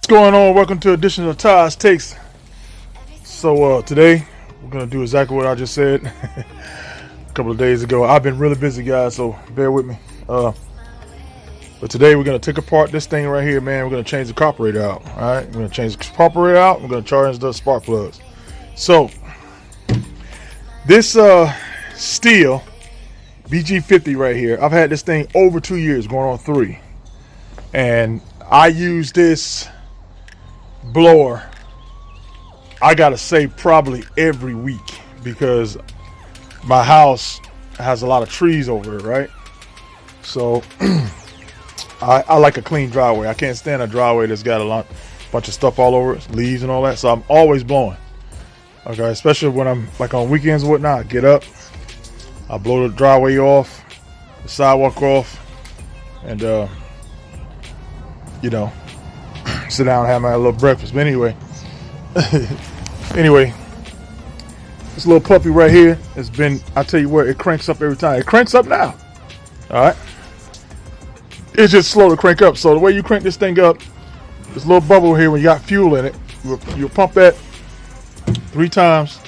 What's going on? Welcome to edition of Ty's Takes. So today we're gonna do exactly what I just said a couple of days ago. I've been really busy, guys, so bear with me. But today we're gonna take apart this thing right here, man. We're gonna change the carburetor out. All right, we're gonna change the carburetor out. We're gonna charge the spark plugs. So this Sthl BG50 right here, I've had this thing over 2 years, going on 3, and I use this blower, I gotta say, probably every week, because my house has a lot of trees over it, right? So I like a clean driveway. I can't stand a driveway that's got bunch of stuff all over it, leaves and all that. So I'm always blowing. Okay, especially when I'm like on weekends and whatnot. I get up, I blow the driveway off, the sidewalk off, and you know, sit down and have my little breakfast. But anyway, this little puppy right here has been, I tell you what, it cranks up every time. It cranks up now. All right. It's just slow to crank up. So the way you crank this thing up, this little bubble here, when you got fuel in it, you'll pump that 3 times,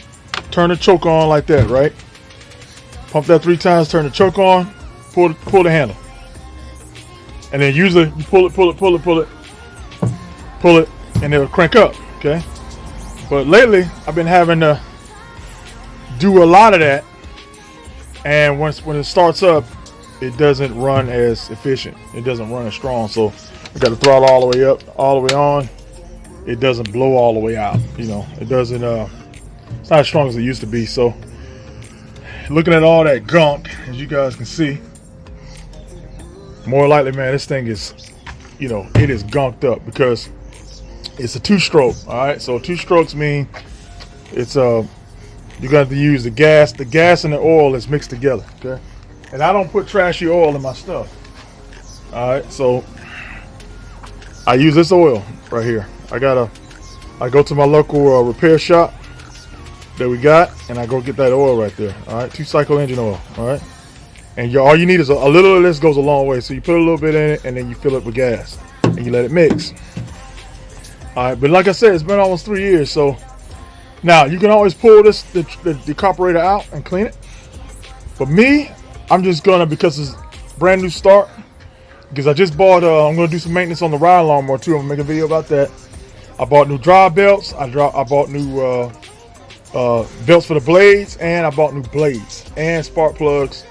turn the choke on like that, right? Pump that 3 times, turn the choke on, pull the handle. And then usually you pull it, and it'll crank up, okay? But lately, I've been having to do a lot of that, and when it starts up, it doesn't run as efficient. It doesn't run as strong, so I got to throttle all the way up, all the way on. It doesn't blow all the way out, you know. It doesn't, it's not as strong as it used to be. So looking at all that gunk, as you guys can see, more likely, man, this thing is, you know, it is gunked up because it's a 2-stroke. All right, so 2 strokes mean it's you got to use the gas. The gas and the oil is mixed together. Okay, and I don't put trashy oil in my stuff. All right, so I use this oil right here. I go to my local repair shop that we got, and I go get that oil right there. All right, 2-cycle engine oil. All right, and all you need is a little of this. Goes a long way. So you put a little bit in it, and then you fill it with gas, and you let it mix. All right, but like I said, it's been almost 3 years. So now you can always pull the carburetor out and clean it. But me, I'm just gonna, because it's brand new start, because I just bought, I'm gonna do some maintenance on the ride lawnmower too. I'm gonna make a video about that. I bought new drive belts. I bought new belts for the blades, and I bought new blades and spark plugs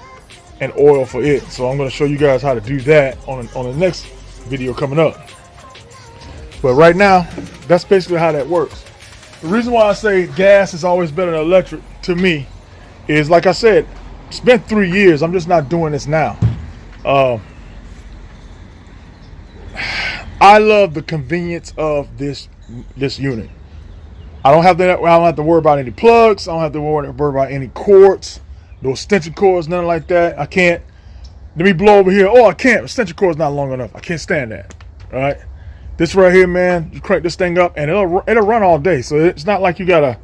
and oil for it. So I'm gonna show you guys how to do that on the next video coming up. But right now, that's basically how that works. The reason why I say gas is always better than electric to me is, like I said, it's been 3 years. I'm just not doing this now. I love the convenience of this unit. I don't have to worry about any plugs. I don't have to worry about any cords, no extension cords, nothing like that. I can't. Let me blow over here. Oh, I can't. Extension cord's not long enough. I can't stand that. All right. This right here, man, you crank this thing up, and it'll run all day. So it's not like you gotta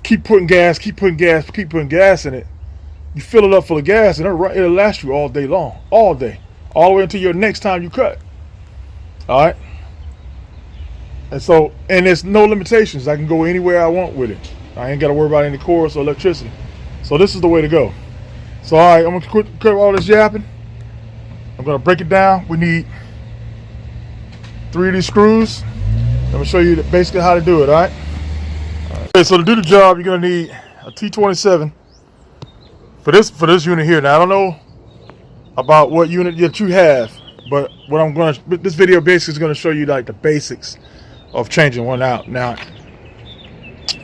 keep putting gas in it. You fill it up full of gas, and it'll last you all day long, all the way until your next time you cut. All right. And there's no limitations. I can go anywhere I want with it. I ain't gotta worry about any cords or electricity. So this is the way to go. So all right, I'm gonna cut all this yapping. I'm gonna break it down. We need 3 of these screws. I'm gonna show you basically how to do it. All right. Okay, so to do the job, you're gonna need a T27 for this unit here. Now I don't know about what unit that you have, but this video basically is gonna show you like the basics of changing one out. Now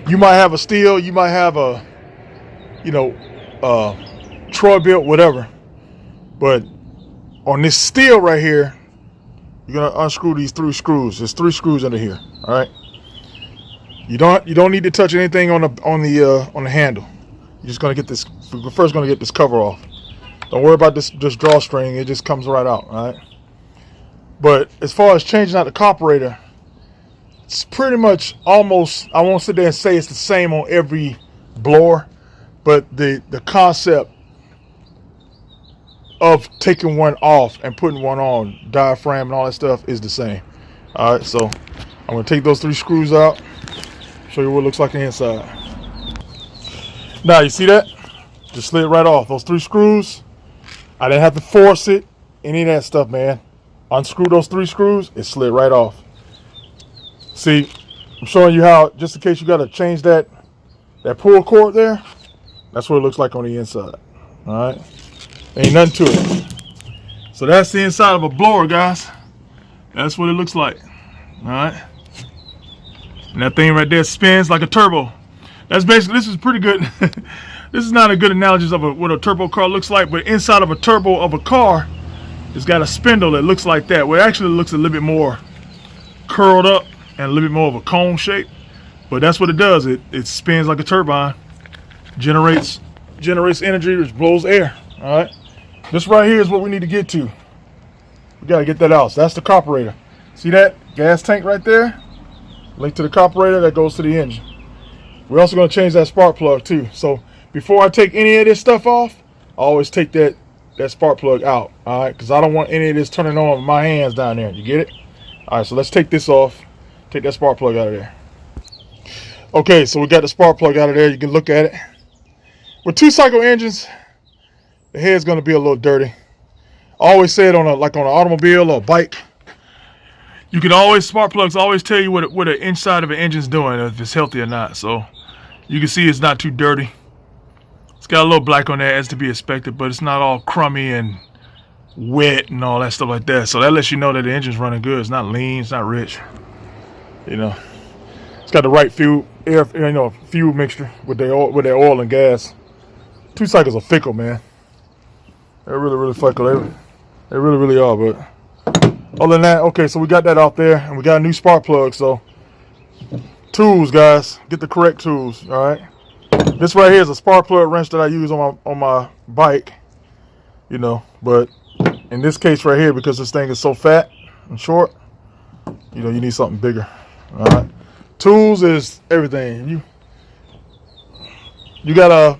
you might have a Sthl, you might have a, you know, Troy built, whatever, but on this Sthl right here, you're gonna unscrew these 3 screws. There's 3 screws under here. All right. You don't need to touch anything on the handle. You're just gonna get this. We're first gonna get this cover off. Don't worry about this drawstring. It just comes right out. All right. But as far as changing out the carburetor, it's pretty much almost. I won't sit there and say it's the same on every blower, but the concept of taking one off and putting one on, diaphragm and all that stuff, is the same. All right, so I'm gonna take those 3 screws out, show you what it looks like on the inside. Now you see that? Just slid right off. Those 3 screws, I didn't have to force it, any of that stuff, man. Unscrew those 3 screws, it slid right off. See, I'm showing you how, just in case you gotta change that pull cord there, that's what it looks like on the inside. All right, ain't nothing to it. So that's the inside of a blower, guys. That's what it looks like. All right, and that thing right there spins like a turbo. That's basically, this is pretty good. This is not a good analogy of what a turbo car looks like, but inside of a turbo of a car, it's got a spindle that looks like that. Well, it actually looks a little bit more curled up and a little bit more of a cone shape, but that's what it does. It spins like a turbine, generates energy, which blows air. All right, this right here is what we need to get to. We got to get that out. So that's the carburetor. See that gas tank right there? Link to the carburetor that goes to the engine. We're also going to change that spark plug too. So before I take any of this stuff off, I always take that spark plug out. All right, because I don't want any of this turning on with my hands down there. You get it? All right, so let's take this off. Take that spark plug out of there. Okay, so we got the spark plug out of there. You can look at it. With 2-cycle engines, the head's going to be a little dirty. I always say it on an automobile or a bike. You can always, spark plugs always tell you what the inside of an engine's doing, if it's healthy or not. So you can see it's not too dirty. It's got a little black on there as to be expected, but it's not all crummy and wet and all that stuff like that. So that lets you know that the engine's running good. It's not lean, it's not rich. You know, it's got the right fuel mixture with their oil and gas. 2 cycles are fickle, man. They're really fickle. They really are. But other than that, okay, so we got that out there, and we got a new spark plug. So tools, guys, get the correct tools. All right. This right here is a spark plug wrench that I use on my bike. You know, but in this case right here, because this thing is so fat and short, you know, you need something bigger. All right. Tools is everything. You got a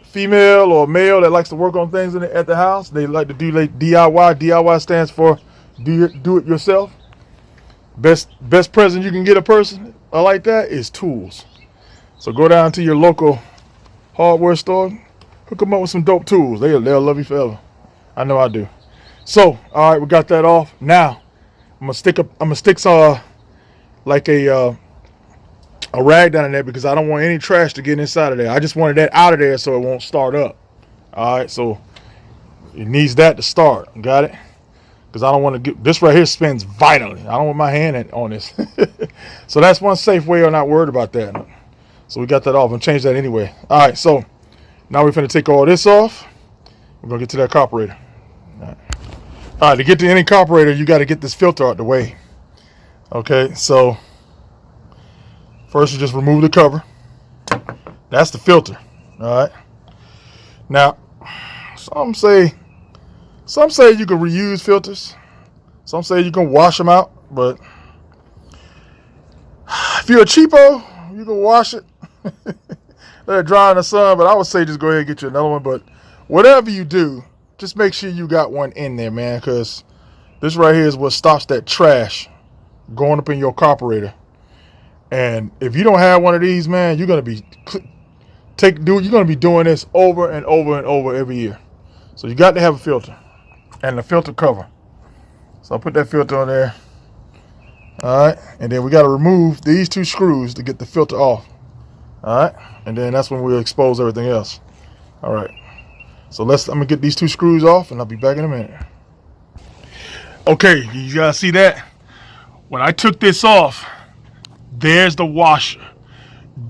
female or male that likes to work on things at the house. They like to do DIY. DIY stands for do it yourself. Best present you can get a person like that is tools. So go down to your local hardware store, hook them up with some dope tools. They'll love you forever. I know I do. So all right, we got that off. Now I'm gonna stick like a rag down in there, because I don't want any trash to get inside of there. I just wanted that out of there so it won't start up. All right, so it needs that to start. Got it? Because I don't want to get this right here spins violently. I don't want my hand on this. So that's one safe way. I'm not worried about that. So we got that off and change that anyway. All right, so now we're finna take all this off. We're gonna get to that carburetor. All right, to get to any carburetor, you got to get this filter out the way. Okay, so first you just remove the cover. That's the filter. All right. Now, some say you can reuse filters. Some say you can wash them out, but if you're a cheapo, you can wash it. Let it dry in the sun, but I would say just go ahead and get you another one. But whatever you do, just make sure you got one in there, man, because this right here is what stops that trash going up in your carburetor. And if you don't have one of these, man, you're gonna be doing this over and over and over every year. So you got to have a filter and the filter cover. So I'll put that filter on there. All right, and then we got to remove these 2 screws to get the filter off. All right, and then that's when we'll expose everything else. All right, so I'm gonna get these 2 screws off, and I'll be back in a minute. Okay, you guys see that? When I took this off, there's the washer.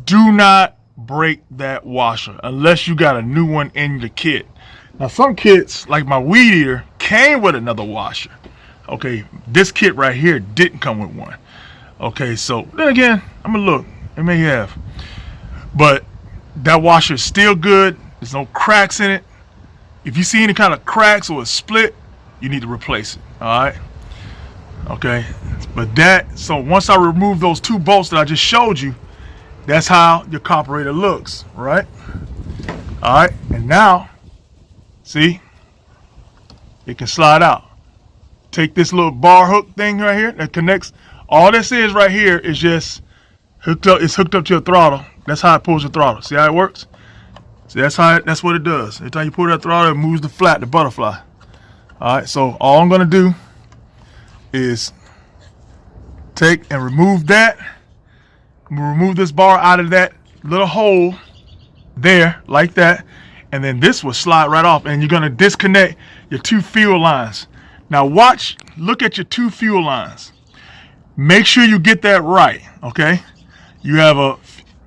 Do not break that washer unless you got a new one in the kit. Now some kits, like my weed eater, came with another washer. Okay, this kit right here didn't come with one. Okay, so then again, I'm gonna look. It may have, but that washer is still good. There's no cracks in it. If you see any kind of cracks or a split, you need to replace it. All right. Okay, but so once I remove those 2 bolts that I just showed you, that's how your carburetor looks, right? All right, and now, see, it can slide out. Take this little bar hook thing right here that connects All this is right here is just hooked up. It's hooked up to your throttle. That's how it pulls your throttle. See how it works? See, that's what it does. Every time you pull that throttle, it moves the flat, the butterfly. All right, so all I'm gonna do is take and remove that. Remove this bar out of that little hole there, like that, and then this will slide right off, and you're gonna disconnect your 2 fuel lines. Now watch, look at your 2 fuel lines. Make sure you get that right, okay? You have a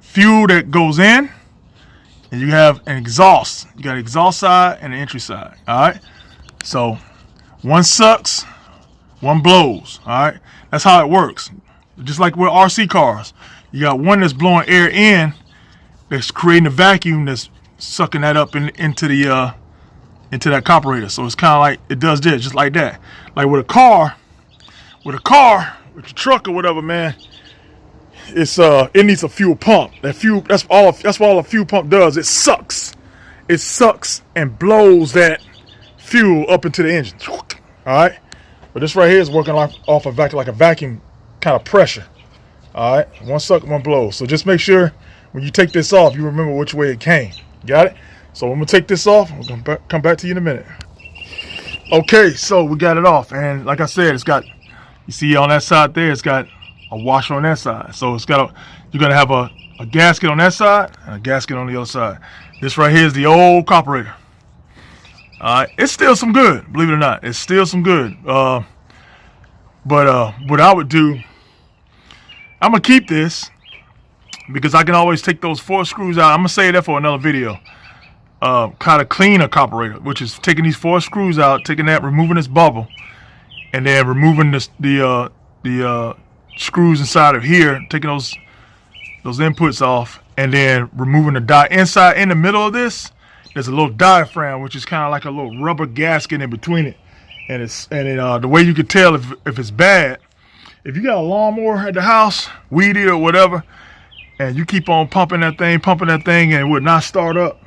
fuel that goes in, and you have an exhaust. You got an exhaust side and an entry side, all right? So one sucks, one blows, all right? That's how it works. Just like with RC cars. You got one that's blowing air in, that's creating a vacuum that's sucking that up into that carburetor. So it's kind of like it does this, just like that. Like with a car, with your truck or whatever, man, it needs a fuel pump. That fuel, that's all a fuel pump does. It sucks and blows that fuel up into the engine. All right, but this right here is working off a vacuum, like a vacuum kind of pressure. All right, one suck, one blow. So just make sure when you take this off, you remember which way it came. Got it? So I'm gonna take this off. I'm gonna come back to you in a minute. Okay, so we got it off, and like I said, it's got, you see on that side there, it's got a washer on that side. So it's got you're gonna have a gasket on that side and a gasket on the other side. This right here is the old carburetor. All right, it's still some good, believe it or not. It's still some good. But what I would do, I'm gonna keep this because I can always take those 4 screws out. I'm gonna save that for another video. Kind of clean a carburetor, which is taking these 4 screws out, taking that, removing this bubble, and then removing the screws inside of here, taking those inputs off, and then removing the inside in the middle of this. There's a little diaphragm, which is kind of like a little rubber gasket in between it, and the way you can tell if it's bad. If you got a lawnmower at the house, weed eater or whatever, and you keep on pumping that thing, and it would not start up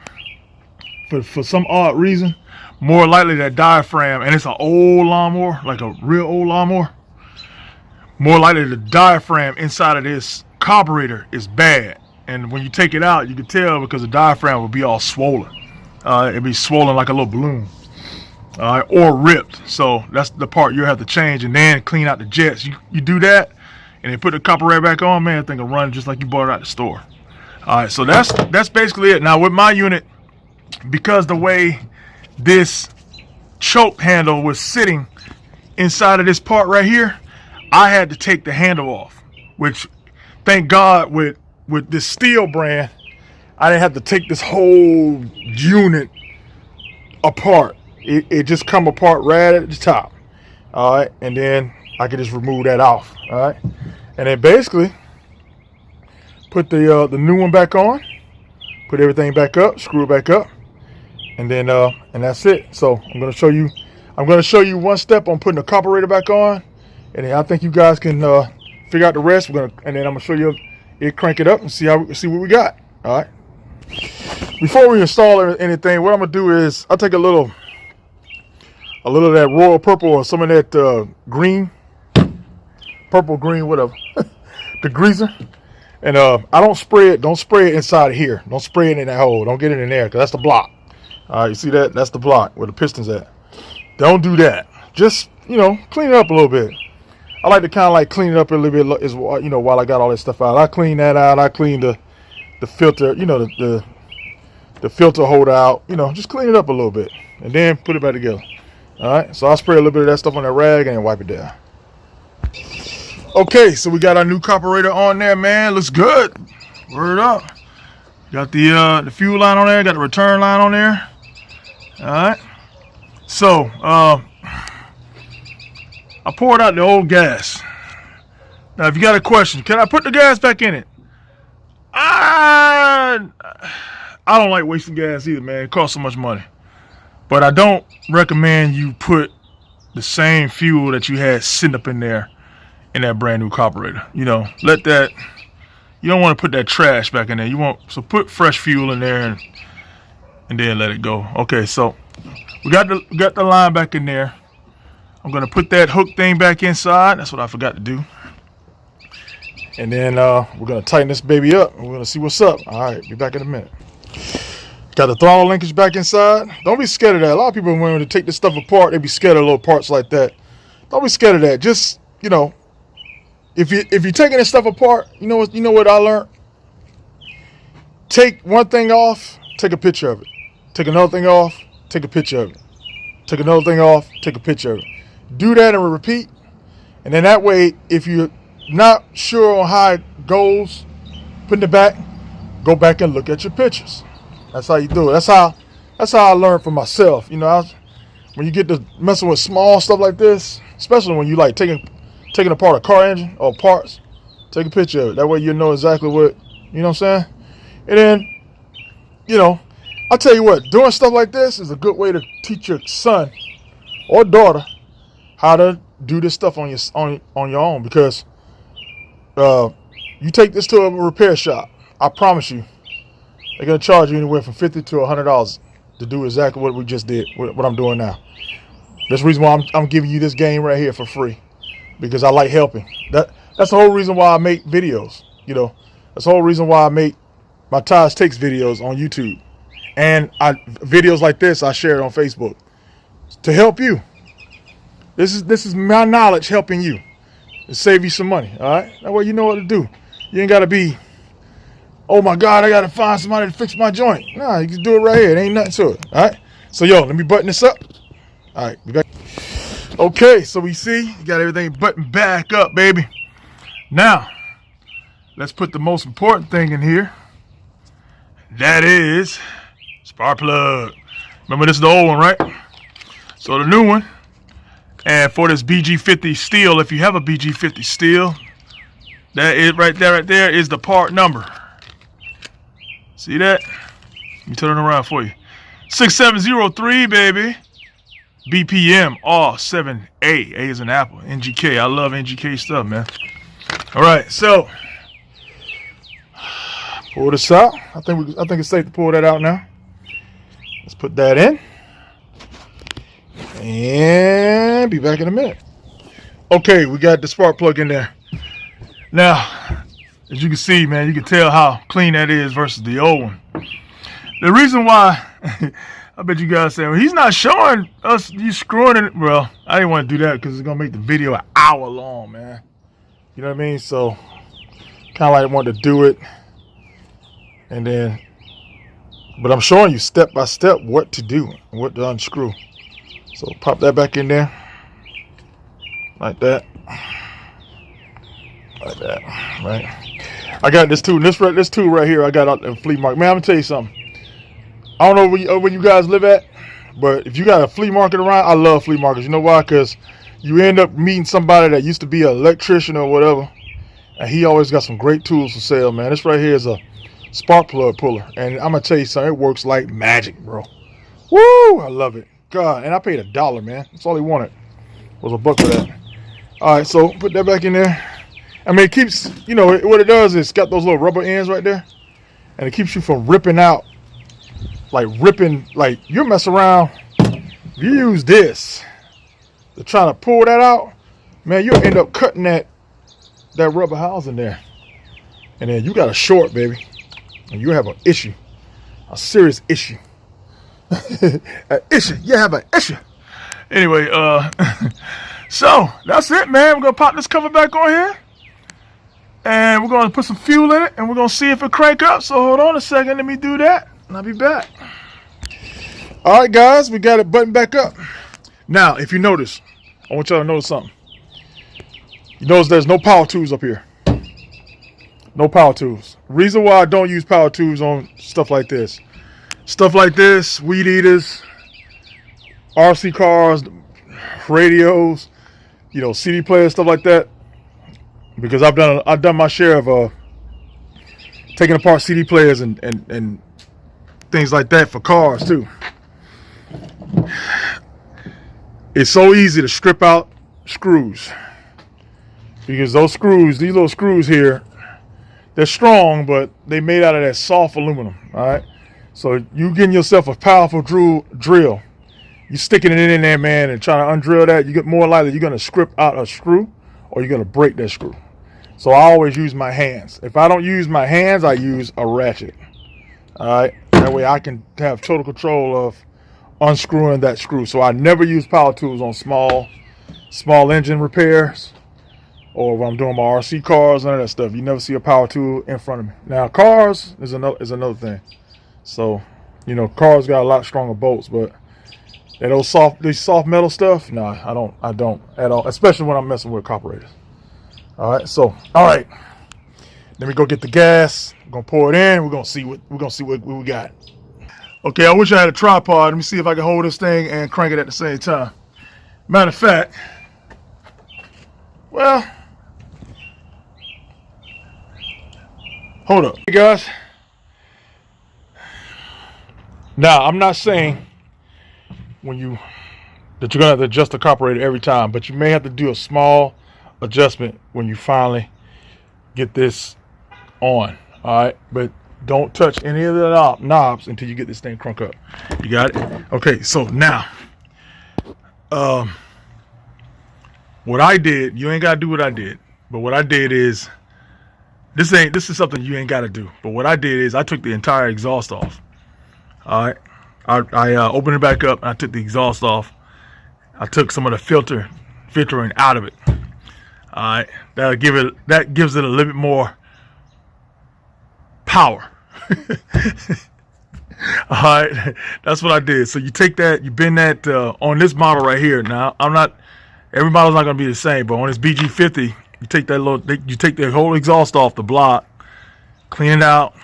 for some odd reason, more likely that diaphragm, and it's an old lawnmower, like a real old lawnmower, more likely the diaphragm inside of this carburetor is bad. And when you take it out, you can tell because the diaphragm will be all swollen. It'd be swollen like a little balloon. Or ripped. So that's the part you'll have to change, and then clean out the jets. You do that and then put the carburetor back on, man, that thing will run just like you bought it out the store. Alright, so that's basically it. Now with my unit, because the way this choke handle was sitting inside of this part right here, I had to take the handle off, which thank God with this Sthl brand, I didn't have to take this whole unit apart. It just come apart right at the top. All right, and then I could just remove that off. All right, and then basically put the new one back on, put everything back up, screw it back up, and then and that's it. So I'm gonna show you one step on putting the carburetor back on, and then I think you guys can figure out the rest. And then I'm gonna show you it, crank it up, and see what we got. All right. Before we install anything, what I'm gonna do is I'll take a little of that royal purple or some of that green, purple, green, whatever, the greaser, and I don't spray it inside of here. Don't spray it in that hole. Don't get it in there, because that's the block. All right, you see that? That's the block where the piston's at. Don't do that. Just, clean it up a little bit. I like to kind of like clean it up a little bit, while I got all this stuff out. I clean that out. I clean the filter, the filter holder out. Just clean it up a little bit, and then put it back together. All right, so I'll spray a little bit of that stuff on that rag and then wipe it down. Okay, so we got our new carburetor on there, man. Looks good. Word up. Got the fuel line on there. Got the return line on there. All right. So I poured out the old gas. Now, if you got a question, can I put the gas back in it? I don't like wasting gas either, man. It costs so much money. But I don't recommend you put the same fuel that you had sitting up in there in that brand new carburetor. Let that, you don't want to put that trash back in there. So put fresh fuel in there and then let it go. Okay, so we got the line back in there. I'm gonna put that hook thing back inside. That's what I forgot to do. And then we're going to tighten this baby up. And we're going to see what's up. All right, be back in a minute. Got the throttle linkage back inside. Don't be scared of that. A lot of people, when they take this stuff apart, they be scared of little parts like that. Don't be scared of that. Just, you know, if you're taking this stuff apart, you know what I learned? Take one thing off, take a picture of it. Take another thing off, take a picture of it. Take another thing off, take a picture of it. Do that and repeat. And then that way, if you're not sure on how it goes, put it back, go back and look at your pictures. That's how you do it. That's how I learned for myself. You know, when you get to messing with small stuff like this, especially when you like taking apart a car engine or parts, take a picture of it. That way you know exactly what, you know what I'm saying? And then, you know, I'll tell you what, doing stuff like this is a good way to teach your son or daughter how to do this stuff on your own, because you take this to a repair shop, I promise you, they're going to charge you anywhere from $50 to $100 to do exactly what we just did, what I'm doing now. That's the reason why I'm giving you this game right here for free, because I like helping. That's the whole reason why I make videos, you know. That's the whole reason why I make my Taj Takes videos on YouTube. And videos like this, I share it on Facebook to help you. This is my knowledge helping you to save you some money, all right? That way you know what to do. You ain't got to be, oh my God, I got to find somebody to fix my joint. Nah, you can do it right here. It ain't nothing to it, all right? So, yo, let me button this up. All right, be back. Okay, so we see you got everything buttoned back up, baby. Now, let's put the most important thing in here. That is spark plug. Remember, this is the old one, right? So the new one, and for this BG50 Sthl, if you have a BG50 Sthl, that is right there is the part number. See that? Let me turn it around for you. 6703, baby. BPM R7A. A is an apple. NGK. I love NGK stuff, man. All right, so pull this out. I think it's safe to pull that out now. Let's put that in. And be back in a minute. Okay, we got the spark plug in there. Now, as you can see, man, you can tell how clean that is versus the old one. The reason why, I bet you guys say, well, he's not showing us you screwing it. Well, I didn't want to do that because it's going to make the video an hour long, man. You know what I mean? So, kind of like wanted to do it. And then, but I'm showing you step by step what to do and what to unscrew. So pop that back in there, like that, right? I got this tool, this tool right here I got out in flea market. Man, I'm gonna tell you something. I don't know where you guys live at, but if you got a flea market around, I love flea markets. You know why? Because you end up meeting somebody that used to be an electrician or whatever, and he always got some great tools for sale, man. This right here is a spark plug puller, and I'm gonna tell you something, it works like magic, bro. Woo! I love it. God, and I paid $1, man. That's all he wanted, was $1 for that. All right, so put that back in there. I mean, it keeps, you know, what it does is it's got those little rubber ends right there, and it keeps you from ripping out, like you mess around. If you use this to try to pull that out, man, you'll end up cutting that rubber housing there, and then you got a short, baby, and you have an issue, a serious issue. An issue. You have an issue. Anyway, so that's it, man. We're gonna pop this cover back on here, and we're gonna put some fuel in it, and we're gonna see if it crank up. So hold on a second, let me do that, and I'll be back. All right, guys, we got it buttoned back up. Now, if you notice, I want y'all to notice something. You notice there's no power tools up here. No power tools. Reason why I don't use power tools on stuff like this. Stuff like this, weed eaters, RC cars, radios, you know, CD players, stuff like that. Because I've done my share of taking apart CD players and things like that for cars too. It's so easy to strip out screws, because those screws, these little screws here, they're strong, but they made out of that soft aluminum. All right. So you getting yourself a powerful drill, you sticking it in there, man, and trying to undrill that, you get more likely you're going to strip out a screw or you're going to break that screw. So I always use my hands. If I don't use my hands, I use a ratchet. All right, that way I can have total control of unscrewing that screw. So I never use power tools on small engine repairs, or when I'm doing my RC cars, none of that stuff. You never see a power tool in front of me. Now cars is another thing. So, you know, cars got a lot stronger bolts, but these soft metal stuff, nah, I don't at all, especially when I'm messing with carburetors. All right, so let me go get the gas. We're gonna pour it in. We're gonna see what we got. Okay, I wish I had a tripod. Let me see if I can hold this thing and crank it at the same time. Matter of fact, well, hold up. Hey guys. Now, I'm not saying that you're gonna have to adjust the carburetor every time, but you may have to do a small adjustment when you finally get this on. All right, but don't touch any of the knobs until you get this thing crunk up. You got it? Okay, so now, what I did, you ain't gotta do what I did, but what I did is, this is something you ain't gotta do. But what I did is I took the entire exhaust off. All right, I opened it back up and I took the exhaust off. I took some of the filtering out of it. All right, that gives it a little bit more power. All right, that's what I did. So you take that, you bend that on this model right here. Now every model's not gonna be the same, but on this BG50, you take the whole exhaust off the block, clean it out,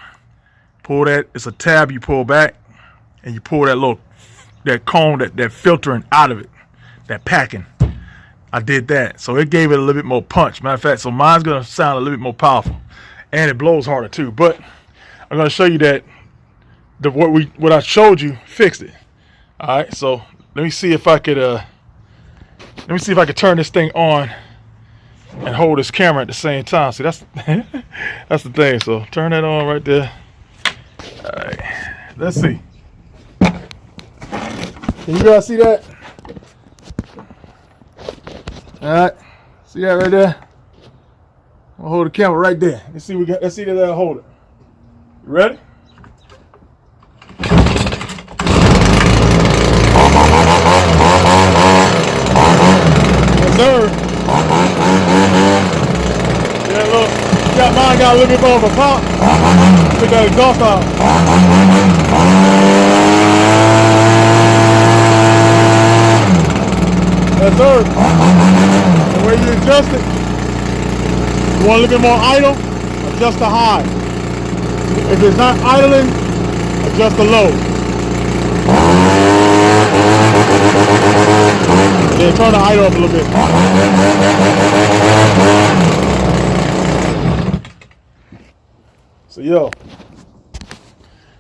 pull that. It's a tab you pull back, and you pull that cone, that filtering out of it, that packing. I did that, so it gave it a little bit more punch. Matter of fact, so mine's gonna sound a little bit more powerful, and it blows harder too. But I'm gonna show you that what I showed you fixed it. All right, so let me see if I could turn this thing on and hold this camera at the same time. See, that's that's the thing. So turn that on right there. All right, let's see. Can you guys see that? All right, see that right there? I'll hold the camera right there. Let's see that I hold it. You ready? Yes, sir. Yeah, look, mine got a little bit more of a pop. Took that exhaust out. Yes, sir. The way you adjust it, you want a little bit more idle, adjust the high. If it's not idling, adjust the low. Then turn the idle up a little bit. So yo,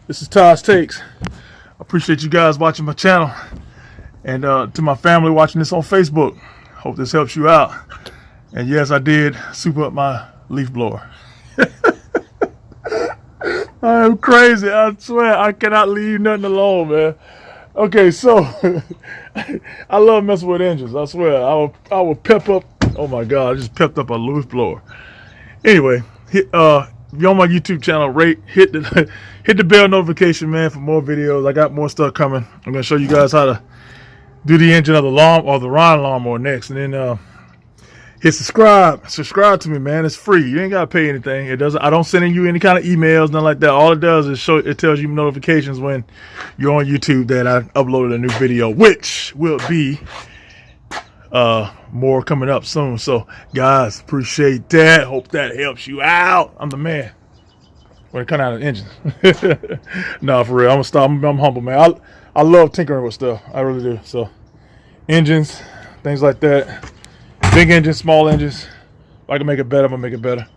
this is Todd's Takes. I appreciate you guys watching my channel, and to my family watching this on Facebook. Hope this helps you out. And yes, I did super up my leaf blower. I am crazy. I swear I cannot leave nothing alone, man. Okay, so I love messing with engines. I swear I will pep up. Oh my God, I just pepped up a leaf blower. Anyway, if you're on my YouTube channel, hit the bell notification, man, for more videos. I got more stuff coming. I'm gonna show you guys how to do the engine of the Ryan lawnmower next, and then hit subscribe to me, man. It's free. You ain't gotta pay anything. I don't send you any kind of emails, nothing like that. All it does is it tells you notifications when you're on YouTube that I uploaded a new video, which will be more coming up soon. So guys, appreciate that. Hope that helps you out. I'm the man when it comes out of engines. No, for real, I'm humble, man. I love tinkering with stuff. I really do. So engines, things like that. Big engines, small engines. If I can make it better, I'm gonna make it better.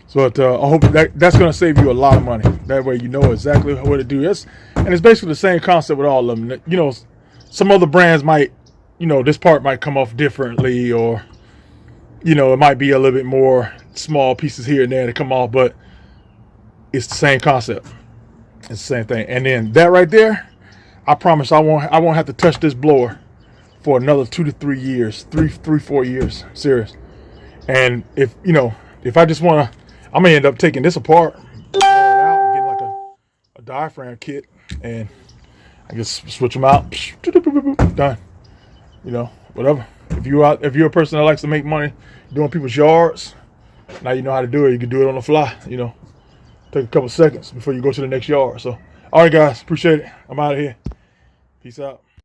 So I hope that's gonna save you a lot of money. That way you know exactly what to do. And it's basically the same concept with all of them. You know, some other brands might, you know, this part might come off differently, or, you know, it might be a little bit more small pieces here and there to come off, but it's the same concept. It's the same thing. And then that right there, I promise I won't have to touch this blower for another 2 to 3 years, 4 years, serious. And if if I just want to, I may end up taking this apart, blowing it out, and getting like a diaphragm kit, and I just switch them out. Done. You know, whatever. If you're a person that likes to make money doing people's yards, now you know how to do it. You can do it on the fly. You know, take a couple seconds before you go to the next yard. So, all right, guys, appreciate it. I'm out of here. Peace out.